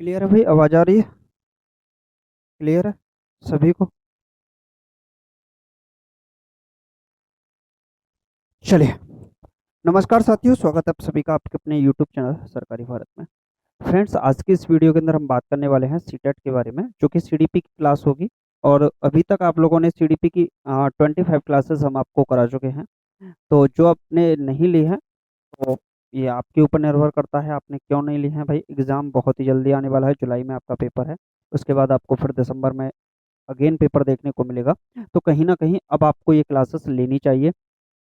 Clear है भाई, आवाज आ रही है? क्लियर है सभी को? चलिए। नमस्कार साथियों, स्वागत है आप सभी का आपके अपने यूट्यूब चैनल सरकारी भारत में। फ्रेंड्स, आज की इस वीडियो के अंदर हम बात करने वाले हैं सीटेट के बारे में, जो कि सीडीपी की क्लास होगी। और अभी तक आप लोगों ने सीडीपी की 25 क्लासेस हम आपको करा चुके हैं। तो जो आपने नहीं ली है, तो ये आपके ऊपर निर्भर करता है आपने क्यों नहीं ली है। भाई, एग्ज़ाम बहुत ही जल्दी आने वाला है, जुलाई में आपका पेपर है। उसके बाद आपको फिर दिसंबर में अगेन पेपर देखने को मिलेगा। तो कहीं ना कहीं अब आपको ये क्लासेस लेनी चाहिए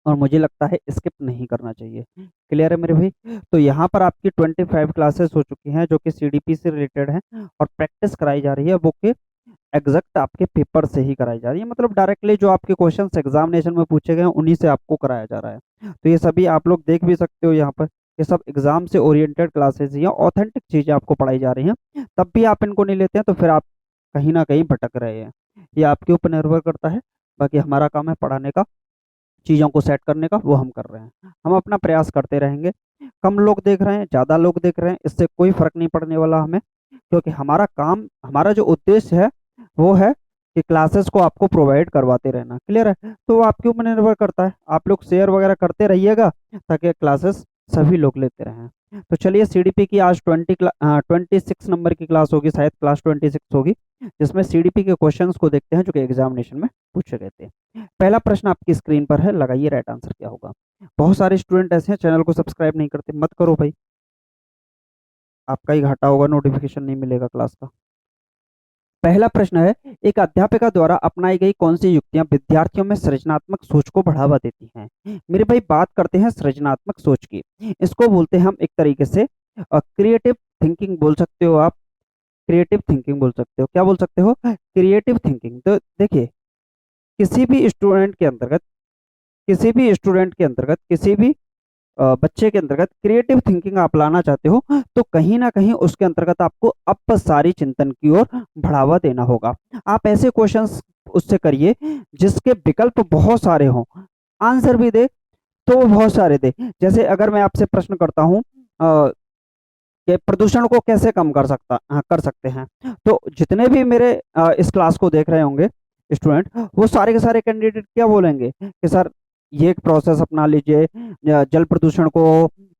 और मुझे लगता है स्किप नहीं करना चाहिए। क्लियर है मेरे भाई? तो यहाँ पर आपकी 25 क्लासेस हो चुकी हैं, जो कि सीडीपी से रिलेटेड हैं। और प्रैक्टिस कराई जा रही है वो कि एग्जैक्ट आपके पेपर से ही कराई जा रही है, मतलब डायरेक्टली जो आपके क्वेश्चंस एग्जामिनेशन में पूछे गए हैं उन्हीं से आपको कराया जा रहा है। तो ये सभी आप लोग देख भी सकते हो यहाँ पर, ये सब एग्जाम से ओरिएंटेड क्लासेस ही हैं, ऑथेंटिक चीज़ें आपको पढ़ाई जा रही हैं। तब भी आप इनको नहीं लेते हैं तो फिर आप कहीं ना कहीं भटक रहे हैं। ये आपके ऊपर निर्भर करता है। बाकी हमारा काम है पढ़ाने का, चीज़ों को सेट करने का, वो हम कर रहे हैं। हम अपना प्रयास करते रहेंगे। कम लोग देख रहे हैं, ज़्यादा लोग देख रहे हैं, इससे कोई फर्क नहीं पड़ने वाला हमें। क्योंकि हमारा काम, हमारा जो उद्देश्य है वो है कि क्लासेस को आपको प्रोवाइड करवाते रहना। क्लियर है? तो वो आपके ऊपर निर्भर करता है, आप लोग शेयर वगैरह करते रहिएगा ताकि क्लासेस सभी लोग लेते रहें। तो चलिए, सीडीपी की आज 26 नंबर की क्लास होगी, शायद क्लास 26 होगी, जिसमें सीडीपी के क्वेश्चंस को देखते हैं जो कि एग्जामिनेशन में पूछे गए थे। पहला प्रश्न आपकी स्क्रीन पर है, लगाइए राइट आंसर क्या होगा। बहुत सारे स्टूडेंट ऐसे हैं चैनल को सब्सक्राइब नहीं करते, मत करो भाई, आपका ही घाटा होगा, नोटिफिकेशन नहीं मिलेगा क्लास का। पहला प्रश्न है, एक अध्यापिका द्वारा अपनाई गई कौन सी युक्तियां विद्यार्थियों में सृजनात्मक सोच को बढ़ावा देती हैं? मेरे भाई, बात करते हैं सृजनात्मक सोच की। इसको बोलते हैं हम एक तरीके से क्रिएटिव थिंकिंग बोल सकते हो आप। क्रिएटिव थिंकिंग बोल सकते हो, क्या बोल सकते हो? Creative thinking. तो देखिए, किसी भी स्टूडेंट के अंतर्गत किसी भी बच्चे के अंतर्गत क्रिएटिव थिंकिंग आप लाना चाहते हो, तो कहीं ना कहीं उसके अंतर्गत आपको अपसारी चिंतन की ओर बढ़ावा देना होगा। आप ऐसे क्वेश्चंस उससे करिए जिसके विकल्प बहुत सारे हों, आंसर भी दे तो वो बहुत सारे दे। जैसे अगर मैं आपसे प्रश्न करता हूँ कि प्रदूषण को कैसे कम कर सकते हैं, तो जितने भी मेरे इस क्लास को देख रहे होंगे स्टूडेंट, वो सारे के सारे कैंडिडेट क्या बोलेंगे कि सर, ये एक प्रोसेस अपना लीजिए। जल प्रदूषण को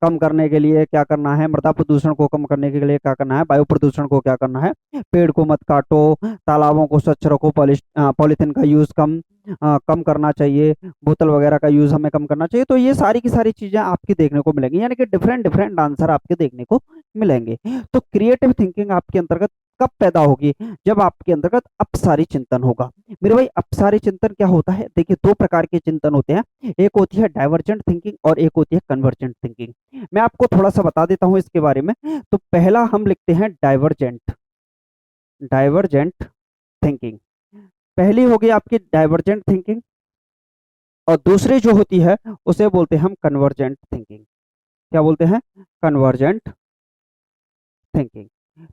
कम करने के लिए क्या करना है, मृदा प्रदूषण को कम करने के लिए क्या करना है, वायु प्रदूषण को क्या करना है, पेड़ को मत काटो, तालाबों को स्वच्छ रखो, पॉलीथीन का यूज कम करना चाहिए, बोतल वगैरह का यूज हमें कम करना चाहिए। तो ये सारी की सारी चीजें आपकी देखने को मिलेंगी, यानी कि डिफरेंट डिफरेंट आंसर आपके देखने को मिलेंगे। तो क्रिएटिव थिंकिंग आपके अंतर्गत कब पैदा होगी? जब आपके अंतर्गत अपसारी चिंतन होगा। मेरे भाई, अपसारी चिंतन क्या होता है? देखिए, दो प्रकार के चिंतन होते हैं, एक होती है डाइवर्जेंट थिंकिंग और एक होती है कन्वर्जेंट थिंकिंग। मैं आपको थोड़ा सा बता देता हूं इसके बारे में। तो पहला हम लिखते हैं डाइवर्जेंट डाइवर्जेंट थिंकिंग। पहली होगी आपकी डाइवर्जेंट थिंकिंग, और दूसरी जो होती है उसे बोलते हैं हम कन्वर्जेंट थिंकिंग। क्या बोलते हैं? Convergent thinking.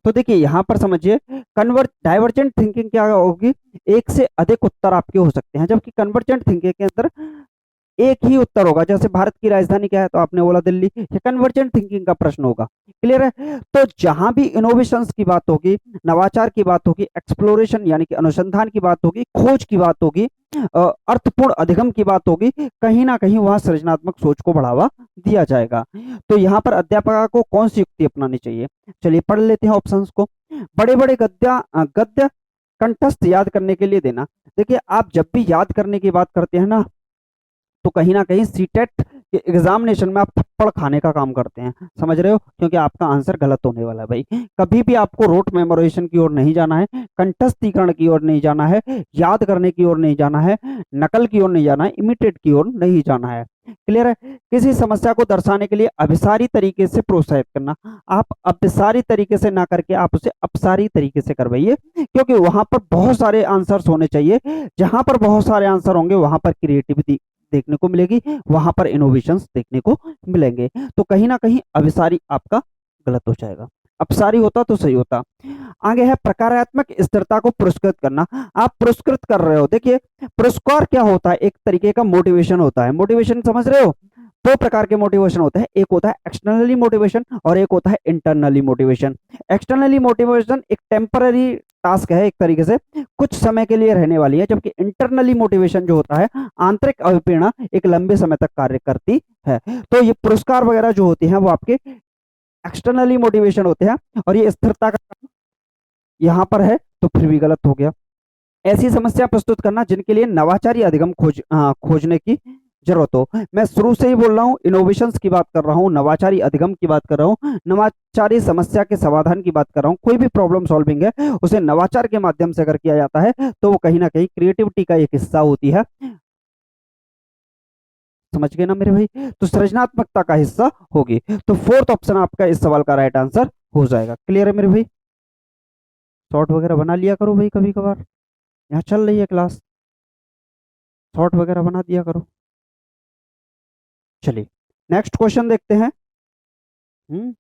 तो देखिए, यहां पर समझिए, कन्वर्ट डाइवर्जेंट थिंकिंग क्या होगी? एक से अधिक उत्तर आपके हो सकते हैं, जबकि कन्वर्जेंट थिंकिंग के अंदर एक ही उत्तर होगा। जैसे भारत की राजधानी क्या है, तो आपने बोला दिल्ली, ये कन्वर्जेंट थिंकिंग का प्रश्न होगा। क्लियर है? तो जहां भी इनोवेशंस की बात होगी, नवाचार की बात होगी, एक्सप्लोरेशन यानी कि अनुसंधान की बात होगी, खोज की बात होगी, अर्थपूर्ण अधिगम की बात होगी, कहीं ना कहीं वहां सृजनात्मक सोच को बढ़ावा दिया जाएगा। तो यहाँ पर अध्यापक को कौन सी युक्ति अपनानी चाहिए? चलिए पढ़ लेते हैं ऑप्शंस को। बड़े बड़े गद्य कंठस्थ याद करने के लिए देना। देखिए, आप जब भी याद करने की बात करते हैं ना, तो कहीं ना कहीं सीटेट के एग्जामिनेशन में आप थप्पड़ खाने का काम करते हैं। समझ रहे हो? क्योंकि आपका आंसर गलत होने वाला है भाई। कभी भी आपको रोट मेमोराइजेशन की ओर नहीं जाना है, कंठस्थीकरण की ओर नहीं जाना है, याद करने की ओर नहीं जाना है, नकल की ओर नहीं जाना है, इमिटेट की ओर नहीं जाना है। क्लियर है? किसी समस्या को दर्शाने के लिए अभिसारी तरीके से प्रोत्साहित करना। आप अभिसारी तरीके से ना करके आप उसे अपसारी तरीके से करवाइए, क्योंकि वहां पर बहुत सारे आंसर्स होने चाहिए। जहां पर बहुत सारे आंसर होंगे वहां पर क्रिएटिविटी देखने को मिलेगी, वहां पर इनोवेशंस देखने को मिलेंगे। तो कहीं ना कहीं अभिसारी आपका गलत हो जाएगा, अपसारी होता तो सही होता। आगे है प्रकारात्मक स्थिरता को पुरस्कृत करना। आप पुरस्कृत कर रहे हो। देखिए, पुरस्कार क्या होता है? एक तरीके का मोटिवेशन होता है। मोटिवेशन समझ रहे हो? दो प्रकार के मोटिवेशन होते हैं, एक होता है एक्सटर्नली मोटिवेशन और एक होता है इंटरनली मोटिवेशन। एक्सटर्नली मोटिवेशन एक टेम्पररी टास्क है, एक तरीके से कुछ समय के लिए रहने वाली है, जबकि इंटरनली मोटिवेशन जो होता है, आंतरिक अभिप्रेरणा एक लंबे समय तक कार्य करती है। तो ये पुरस्कार वगैरह जो होते हैं वो आपके एक्सटर्नली मोटिवेशन होते हैं, और ये स्थिरता का यहाँ पर है तो फिर भी गलत हो गया। ऐसी समस्या प्रस्तुत करना जिनके लिए नवाचारी अधिगम खोजने की जरूरत हो। मैं शुरू से ही बोल रहा हूँ, इनोवेशंस की बात कर रहा हूँ, नवाचारी अधिगम की बात कर रहा हूँ, नवाचारी समस्या के समाधान की बात कर रहा हूँ। कोई भी प्रॉब्लम सॉल्विंग है उसे नवाचार के माध्यम से अगर किया जाता है तो वो कहीं ना कहीं क्रिएटिविटी का एक हिस्सा होती है। समझ गए ना मेरे भाई? तो सृजनात्मकता का हिस्सा होगी। तो फोर्थ ऑप्शन आपका इस सवाल का राइट आंसर हो जाएगा। क्लियर है मेरे भाई? शॉर्ट वगैरह बना लिया करो भाई, कभी कभार यहाँ चल रही है क्लास, शॉर्ट वगैरह बना दिया करो। चलिए नेक्स्ट क्वेश्चन देखते हैं। हम्म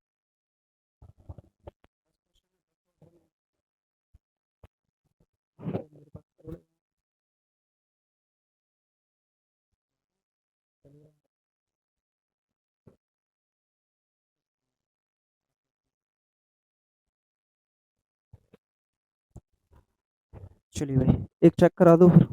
चलिए भाई एक चेक करा दो फिर।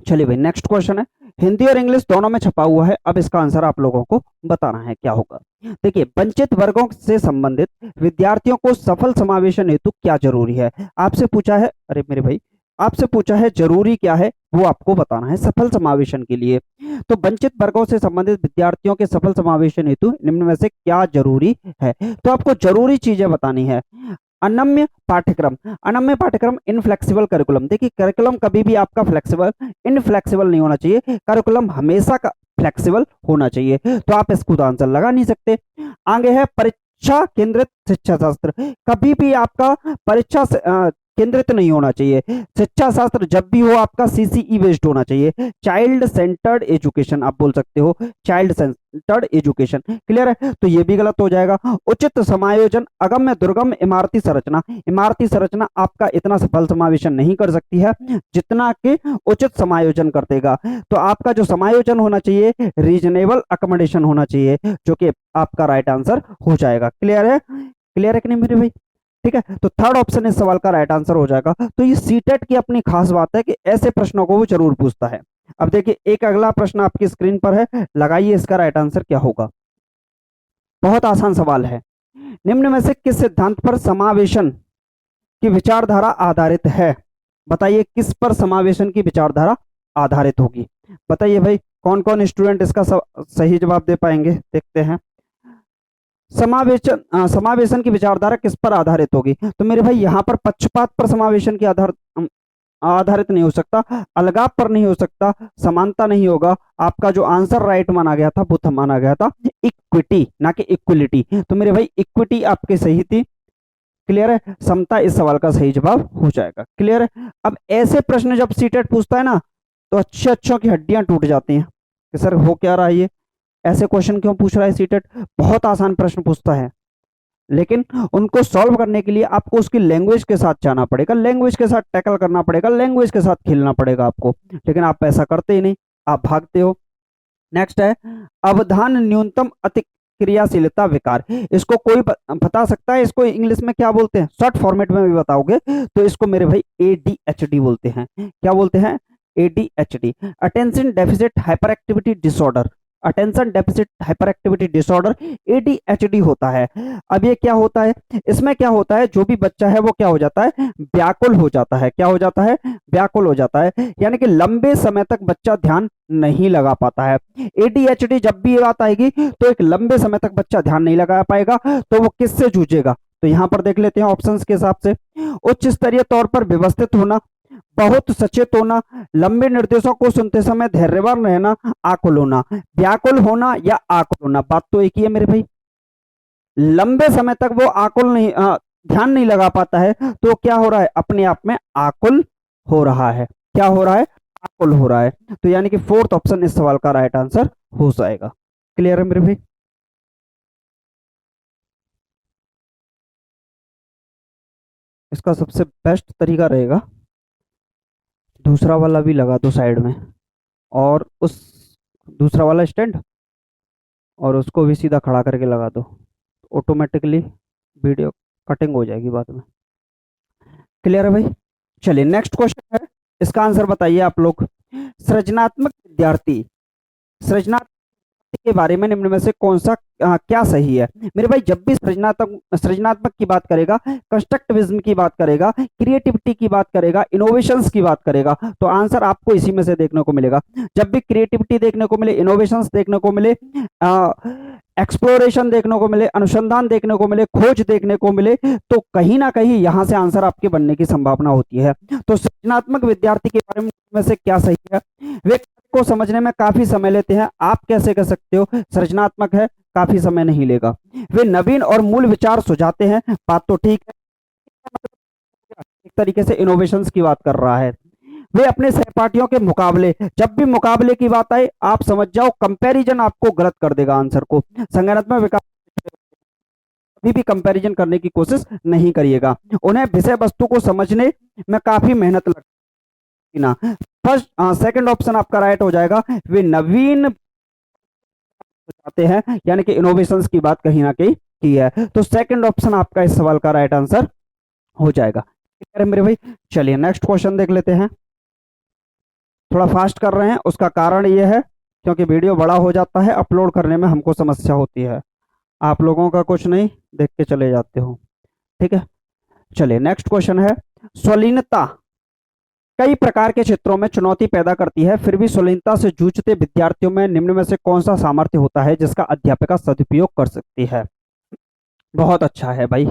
चलिए भाई नेक्स्ट क्वेश्चन है, हिंदी और इंग्लिश दोनों में छपा हुआ है। अब इसका आंसर आप लोगों को बताना है क्या होगा। देखिए, वंचित वर्गों से संबंधित विद्यार्थियों को सफल समावेशन हेतु क्या जरूरी है। आपसे पूछा है, अरे मेरे भाई, आपसे पूछा है जरूरी क्या है, वो आपको बताना है सफल समावेशन के लिए। तो वंचित वर्गों से संबंधित विद्यार्थियों के सफल समावेशन हेतु निम्न में से क्या जरूरी है। तो आपको जरूरी चीजें बतानी है। अनम्य पाठ्यक्रम, अनम्य पाठ्यक्रम, इनफ्लेक्सिबल करिकुलम। देखिए करिकुलम कभी भी आपका फ्लेक्सिबल इनफ्लेक्सिबल नहीं होना चाहिए, करिकुलम हमेशा का फ्लेक्सिबल होना चाहिए। तो आप इसको तो आंसर लगा नहीं सकते। आगे है परीक्षा केंद्रित शिक्षा शास्त्र, कभी भी आपका परीक्षा केंद्रित नहीं होना चाहिए। शिक्षा शास्त्र जब भी हो आपका सीसीई बेस्ड होना चाहिए, चाइल्ड सेंटर्ड एजुकेशन आप बोल सकते हो, चाइल्ड सेंटर्ड एजुकेशन। क्लियर है? तो ये भी गलत हो जाएगा। उचित समायोजन, अगम्य दुर्गम इमारती संरचना, इमारती संरचना आपका इतना सफल समावेशन नहीं कर सकती है जितना कि उचित समायोजन कर देगा। तो आपका जो समायोजन होना चाहिए, रीजनेबल अकोमोडेशन होना चाहिए, जो कि आपका राइट आंसर हो जाएगा। क्लियर है? क्लियर है कि नहीं मेरे भाई? ठीक है, तो थर्ड ऑप्शन इस सवाल का राइट आंसर हो जाएगा। तो ये सीटेट की अपनी खास बात है कि ऐसे प्रश्नों को वो जरूर पूछता है। अब देखिए एक अगला प्रश्न आपकी स्क्रीन पर है, लगाइए इसका राइट आंसर क्या होगा। बहुत आसान सवाल है। निम्न में से किस सिद्धांत पर समावेशन की विचारधारा आधारित है। बताइए किस पर समावेशन की विचारधारा आधारित होगी। बताइए भाई, कौन कौन स्टूडेंट इसका सही जवाब दे पाएंगे, देखते हैं। समावेशन की विचारधारा किस पर आधारित होगी। तो मेरे भाई यहाँ पर पक्षपात पर समावेशन की आधारित नहीं हो सकता, अलगाव पर नहीं हो सकता, समानता नहीं होगा। आपका जो आंसर राइट माना गया था वो माना गया था इक्विटी, ना कि इक्विलिटी। तो मेरे भाई इक्विटी आपकी सही थी। क्लियर है? समता इस सवाल का सही जवाब हो जाएगा। क्लियर है? अब ऐसे प्रश्न जब सीटेट पूछता है ना, तो अच्छे अच्छों की हड्डियां टूट जाती हैं कि सर हो क्या रहा है ये, ऐसे क्वेश्चन क्यों पूछ रहा है सीटेट। बहुत आसान प्रश्न पूछता है, लेकिन उनको सॉल्व करने के लिए आपको उसकी लैंग्वेज के साथ जाना पड़ेगा, लैंग्वेज के साथ टैकल करना पड़ेगा, लैंग्वेज के साथ खेलना पड़ेगा आपको। लेकिन आप ऐसा करते ही नहीं, आप भागते हो। नेक्स्ट है अवधान न्यूनतम अति क्रियाशीलता विकार। इसको कोई बता सकता है इसको इंग्लिश में क्या बोलते हैं? शॉर्ट फॉर्मेट में भी बताओगे तो इसको मेरे भाई एडीएचडी बोलते हैं। क्या बोलते हैं? ADHD, attention deficit hyper activity disorder. Attention deficit hyper activity disorder ADHD होता है। अब ये क्या होता है, इसमें क्या होता है, जो भी बच्चा है वो क्या हो जाता है, व्याकुल हो जाता है। क्या हो जाता है? व्याकुल हो जाता है, यानी कि लंबे समय तक बच्चा ध्यान नहीं लगा पाता है। एडीएचडी जब भी ये बात आएगी तो एक लंबे समय तक बच्चा ध्यान नहीं लगा पाएगा, तो वो किससे जूझेगा। तो यहां पर देख लेते हैं ऑप्शंस के हिसाब से। उच्च स्तरीय तौर पर व्यवस्थित होना, बहुत सचेत होना, लंबे निर्देशों को सुनते समय धैर्यवान रहना, आकुल होना। व्याकुल होना या आकुल होना, बात तो एक ही है मेरे भाई। लंबे समय तक वो आकुल नहीं ध्यान नहीं लगा पाता है, तो क्या हो रहा है, अपने आप में आकुल हो रहा है। क्या हो रहा है? आकुल हो रहा है। तो यानी कि फोर्थ ऑप्शन इस सवाल का राइट आंसर हो जाएगा। क्लियर है मेरे भाई? इसका सबसे बेस्ट तरीका रहेगा, दूसरा वाला भी लगा दो साइड में, और उस दूसरा वाला स्टैंड और उसको भी सीधा खड़ा करके लगा दो, ऑटोमेटिकली वीडियो कटिंग हो जाएगी बाद में। क्लियर है भाई? चलिए नेक्स्ट क्वेश्चन है, इसका आंसर बताइए आप लोग। सृजनात्मक विद्यार्थी, सृजनात्मक के बारे में निम्न में से कौन सा क्या सही है? मेरे भाई जब भी सृजनात्मक सृजनात्मक की बात करेगा, कंस्ट्रक्टिविज्म की बात करेगा, क्रिएटिविटी की बात करेगा, इनोवेशंस की बात करेगा, तो आंसर आपको इसी में से देखने को मिलेगा। जब भी क्रिएटिविटी देखने को मिले, इनोवेशंस देखने को मिले, एक्सप्लोरेशन देखने को मिले, अनुसंधान देखने को मिले, खोज देखने को मिले, तो कहीं ना कहीं यहां से आंसर आपके बनने की संभावना होती है। तो सृजनात्मक विद्यार्थी के बारे में से क्या सही है? वे को समझने में काफी समय लेते हैं। आप कैसे कह सकते हो सृजनात्मक है, काफी समय नहीं लेगा। वे नवीन और मूल विचार सुझाते हैं, बात तो ठीक है, एक तरीके से इनोवेशंस की बात कर रहा है। वे अपने सहपाठियों के मुकाबले, जब भी मुकाबले की बात आए आप समझ जाओ कंपैरिजन आपको गलत कर देगा आंसर को। संज्ञानात्मक विकास कभी भी कंपैरिजन करने की कोशिश नहीं करिएगा। उन्हें विषय वस्तु को समझने में काफी मेहनत लगती ना। फर्स्ट सेकंड ऑप्शन आपका राइट हो जाएगा। वे नवीन चाहते हैं, यानी कि इनोवेशंस की बात कहीं ना कहीं की है, तो सेकंड ऑप्शन आपका इस सवाल का राइट आंसर हो जाएगा। मेरे भाई चलिए नेक्स्ट क्वेश्चन देख लेते हैं। थोड़ा फास्ट कर रहे हैं, उसका कारण यह है क्योंकि वीडियो बड़ा हो जाता है, अपलोड करने में हमको समस्या होती है। आप लोगों का कुछ नहीं, देख के चले जाते हो, ठीक है। चलिए नेक्स्ट क्वेश्चन है, स्वलीनता कई प्रकार के क्षेत्रों में चुनौती पैदा करती है, फिर भी स्वलीनता से जूझते विद्यार्थियों में निम्न में से कौन सा सामर्थ्य होता है जिसका अध्यापिका सदुपयोग कर सकती है? बहुत अच्छा है भाई,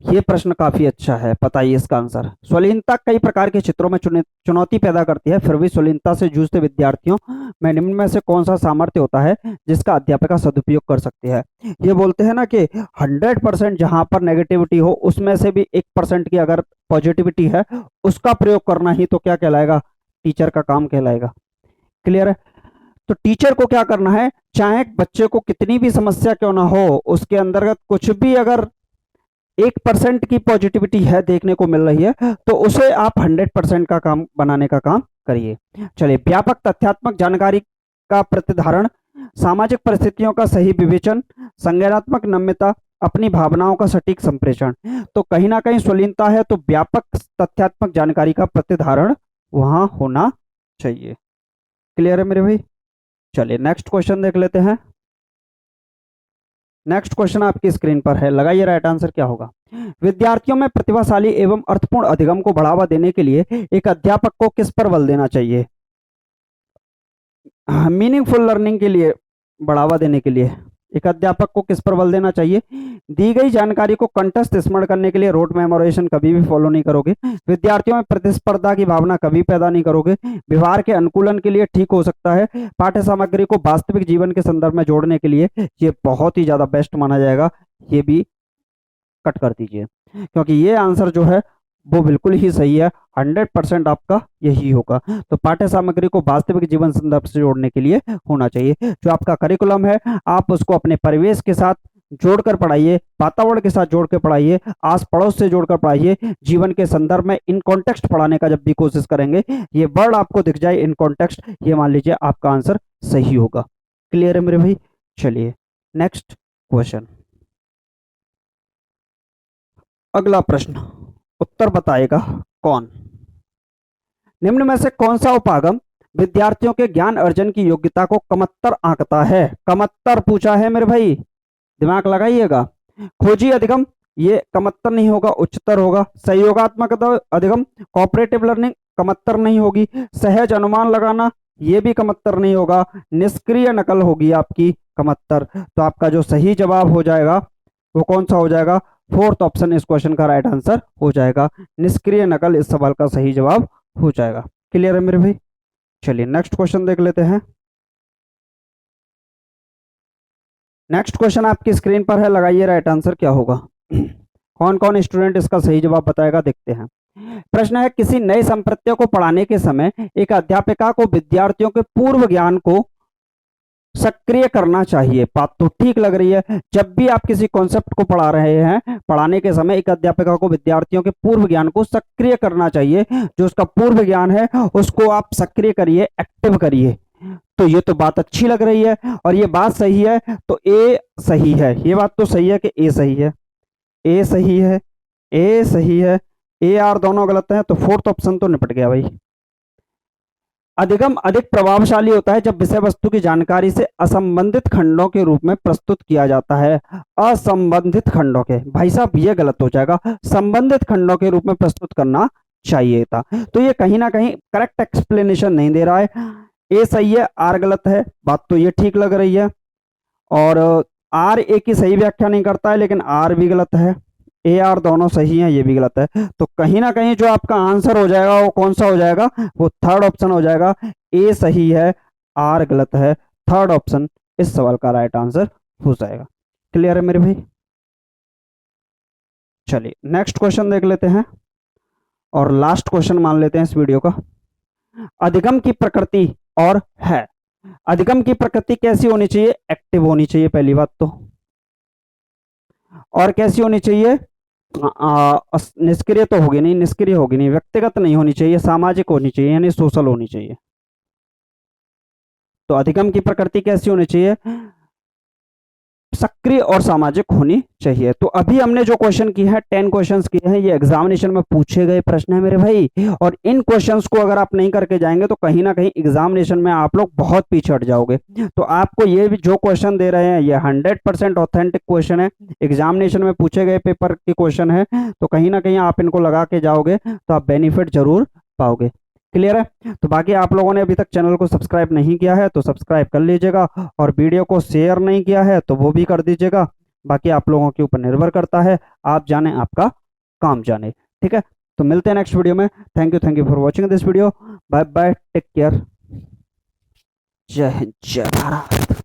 ये प्रश्न काफी अच्छा है, बताइए इसका आंसर। स्वलीनता कई प्रकार के क्षेत्रों में चुनौती पैदा करती है, फिर भी स्वलीनता से जूझते विद्यार्थियों में निम्न में से कौन सा सामर्थ्य होता है जिसका अध्यापिका सदुपयोग कर सकती है? ये बोलते हैं ना कि 100% जहां पर नेगेटिविटी हो उसमें से भी 1% की अगर पॉजिटिविटी है उसका प्रयोग करना ही तो क्या कहलाएगा? टीचर का काम कहलाएगा। क्लियर है? तो टीचर को क्या करना है, चाहे बच्चे को कितनी भी समस्या क्यों ना हो, उसके अंतर्गत कुछ भी अगर 1% की पॉजिटिविटी है देखने को मिल रही है तो उसे आप 100% का काम बनाने का काम करिए। चलिए, व्यापक तथ्यात्मक जानकारी का प्रतिधारण, सामाजिक परिस्थितियों का सही विवेचन, संज्ञानात्मक नम्यता, अपनी भावनाओं का सटीक संप्रेषण। तो कहीं ना कहीं स्वलीनता है तो व्यापक तथ्यात्मक जानकारी का प्रतिधारण वहां होना चाहिए। क्लियर है मेरे भाई? चलिए नेक्स्ट क्वेश्चन देख लेते हैं। नेक्स्ट क्वेश्चन आपकी स्क्रीन पर है, लगाइए राइट आंसर क्या होगा। विद्यार्थियों में प्रतिभाशाली एवं अर्थपूर्ण अधिगम को बढ़ावा देने के लिए एक अध्यापक को किस पर बल देना चाहिए? मीनिंगफुल लर्निंग के लिए, बढ़ावा देने के लिए एक अध्यापक को किस पर बल देना चाहिए? दी गई जानकारी को कंठस्थ स्मरण करने के लिए रोट मेमोराइजेशन कभी भी फॉलो नहीं करोगे। विद्यार्थियों में प्रतिस्पर्धा की भावना कभी पैदा नहीं करोगे। व्यवहार के अनुकूलन के लिए ठीक हो सकता है। पाठ्य सामग्री को वास्तविक जीवन के संदर्भ में जोड़ने के लिए ये बहुत ही ज्यादा बेस्ट माना जाएगा। ये भी कट कर दीजिए क्योंकि ये आंसर जो है वो बिल्कुल ही सही है, 100% आपका यही होगा। तो पाठ्य सामग्री को वास्तविक जीवन संदर्भ से जोड़ने के लिए होना चाहिए। जो आपका करिकुलम है आप उसको अपने परिवेश के साथ जोड़कर पढ़ाइए, वातावरण के साथ जोड़ के पढ़ाइए, आस पड़ोस से जोड़कर पढ़ाइए। जीवन के संदर्भ में इन कॉन्टेक्स्ट पढ़ाने का जब भी कोशिश करेंगे, ये वर्ड आपको दिख जाए इन कॉन्टेक्स्ट, ये मान लीजिए आपका आंसर सही होगा। क्लियर है मेरे भाई? चलिए नेक्स्ट क्वेश्चन, अगला प्रश्न, उत्तर बताएगा कौन? निम्न में से कौन सा उपागम विद्यार्थियों के ज्ञान अर्जन की योग्यता को कमतर आंकता है? कमतर पूछा है मेरे भाई, दिमाग लगाइएगा। खोजी अधिगम, ये कमतर नहीं होगा, उच्चतर होगा। सहयोगात्मक अधिगम, कोऑपरेटिव लर्निंग, कमतर नहीं होगी। सहज अनुमान लगाना, ये भी कमतर नहीं होगा। निष्क्रिय नकल होगी आपकी कमतर। तो आपका जो सही जवाब हो जाएगा वो कौन सा हो जाएगा? फोर्थ ऑप्शन इस क्वेश्चन का राइट आंसर हो जाएगा। निष्क्रिय नकल इस सवाल का सही जवाब हो जाएगा। क्लियर है मेरे भाई? चलिए नेक्स्ट क्वेश्चन देख लेते हैं। नेक्स्ट क्वेश्चन आपकी स्क्रीन पर है, लगाइए राइट आंसर क्या होगा। कौन कौन स्टूडेंट इसका सही जवाब बताएगा, देखते हैं। प्रश्न है, किसी नए संप्रत्यय को पढ़ाने के समय एक अध्यापिका को विद्यार्थियों के पूर्व ज्ञान को सक्रिय करना चाहिए। बात तो ठीक लग रही है। जब भी आप किसी कॉन्सेप्ट को पढ़ा रहे हैं, पढ़ाने के समय एक अध्यापिका को विद्यार्थियों के पूर्व ज्ञान को सक्रिय करना चाहिए। जो उसका पूर्व ज्ञान है उसको आप सक्रिय करिए, एक्टिव करिए। तो ये तो बात अच्छी लग रही है और ये बात सही है, तो ए सही है। ये बात तो सही है कि ए सही है, ए सही है, ए सही है, ए आर दोनों गलत हैं, तो फोर्थ ऑप्शन तो निपट गया भाई। अधिगम अधिक प्रभावशाली होता है जब विषय वस्तु की जानकारी से असंबंधित खंडों के रूप में प्रस्तुत किया जाता है। असंबंधित खंडों के, भाई साहब ये गलत हो जाएगा, संबंधित खंडों के रूप में प्रस्तुत करना चाहिए था। तो ये कहीं ना कहीं करेक्ट एक्सप्लेनेशन नहीं दे रहा है। ए सही है, आर गलत है, बात तो ये ठीक लग रही है। और आर ए की सही व्याख्या नहीं करता है, लेकिन आर भी गलत है। ए आर दोनों सही हैं, ये भी गलत है। तो कहीं ना कहीं जो आपका आंसर हो जाएगा वो कौन सा हो जाएगा, वो थर्ड ऑप्शन हो जाएगा। ए सही है, आर गलत है, थर्ड ऑप्शन इस सवाल का राइट आंसर हो जाएगा। क्लियर है मेरे भाई? चलिए नेक्स्ट क्वेश्चन देख लेते हैं और लास्ट क्वेश्चन मान लेते हैं इस वीडियो का। अधिगम की प्रकृति और है, अधिगम की प्रकृति कैसी होनी चाहिए, एक्टिव होनी चाहिए पहली बात तो, और कैसी होनी चाहिए, निष्क्रिय तो होगी नहीं, निष्क्रिय होगी नहीं, व्यक्तिगत नहीं होनी चाहिए, सामाजिक होनी चाहिए, यानी सोशल होनी चाहिए। तो अधिगम की प्रकृति कैसी होनी चाहिए, सक्रिय और सामाजिक होनी चाहिए। तो अभी हमने जो क्वेश्चन किए हैं 10 क्वेश्चंस किए हैं, ये एग्जामिनेशन में पूछे गए प्रश्न है मेरे भाई। और इन क्वेश्चंस को अगर आप नहीं करके जाएंगे तो कहीं ना कहीं एग्जामिनेशन में आप लोग बहुत पीछे हट जाओगे। तो आपको ये भी जो क्वेश्चन दे रहे हैं ये 100% ऑथेंटिक क्वेश्चन है, एग्जामिनेशन में पूछे गए पेपर के क्वेश्चन है। तो कहीं ना कहीं आप इनको लगा के जाओगे तो आप बेनिफिट जरूर पाओगे। क्लियर है? तो बाकी आप लोगों ने अभी तक चैनल को सब्सक्राइब नहीं किया है तो सब्सक्राइब कर लीजिएगा, और वीडियो को शेयर नहीं किया है तो वो भी कर दीजिएगा। बाकी आप लोगों के ऊपर निर्भर करता है, आप जाने आपका काम जाने। ठीक है, तो मिलते हैं नेक्स्ट वीडियो में। Thank you for watching this video. Bye bye, take care, जय हिंद, जय भारत।